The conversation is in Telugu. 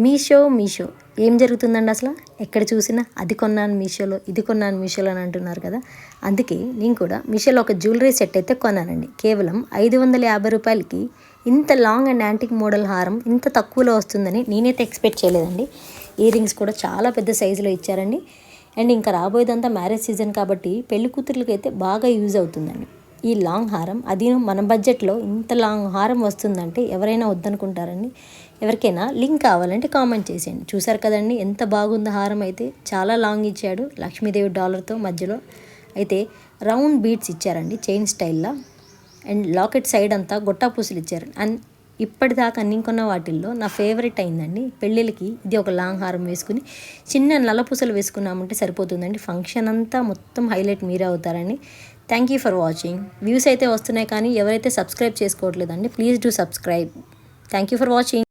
మీషో ఏం జరుగుతుందండి అసలు? ఎక్కడ చూసినా అది కొన్నాను మీషోలో, ఇది కొన్నాను మీషోలో అని అంటున్నారు కదా. అందుకే నేను కూడా మీషోలో ఒక జ్యువెలరీ సెట్ అయితే కొన్నానండి. కేవలం 550 రూపాయలకి ఇంత లాంగ్ అండ్ యాంటిక్ మోడల్ హారం ఇంత తక్కువలో వస్తుందని నేనైతే ఎక్స్పెక్ట్ చేయలేదండి. ఇయర్ రింగ్స్ కూడా చాలా పెద్ద సైజులో ఇచ్చారండి. అండ్ ఇంకా రాబోయేదంతా మ్యారేజ్ సీజన్ కాబట్టి పెళ్లి కూతుర్లకి అయితే బాగా యూజ్ అవుతుందండి ఈ లాంగ్ హారం. అది మన బడ్జెట్లో ఇంత లాంగ్ హారం వస్తుందంటే ఎవరైనా వద్దనుకుంటారండి. ఎవరికైనా లింక్ కావాలంటే కామెంట్ చేసేయండి. చూసారు కదండి ఎంత బాగుందో హారం అయితే. చాలా లాంగ్ ఇచ్చాడు, లక్ష్మీదేవి డాలర్తో మధ్యలో అయితే రౌండ్ బీడ్స్ ఇచ్చారండి చైన్ స్టైల్లో. అండ్ లాకెట్ సైడ్ అంతా గొట్టా పూసలు ఇచ్చారు. అండ్ ఇప్పటిదాకా అన్ని కొన్న వాటిల్లో నా ఫేవరెట్ అయిందండి. పెళ్ళిళ్ళకి ఇది ఒక లాంగ్ హారం వేసుకుని చిన్న నల్లపూసలు వేసుకున్నామంటే సరిపోతుందండి. ఫంక్షన్ అంతా మొత్తం హైలైట్ మీరే అవుతారండి. Thank you for watching. Views అయితే వస్తున్నాయి కానీ ఎవరైతే సబ్స్క్రైబ్ చేసుకోవట్లేదండి, please do subscribe. Thank you for watching.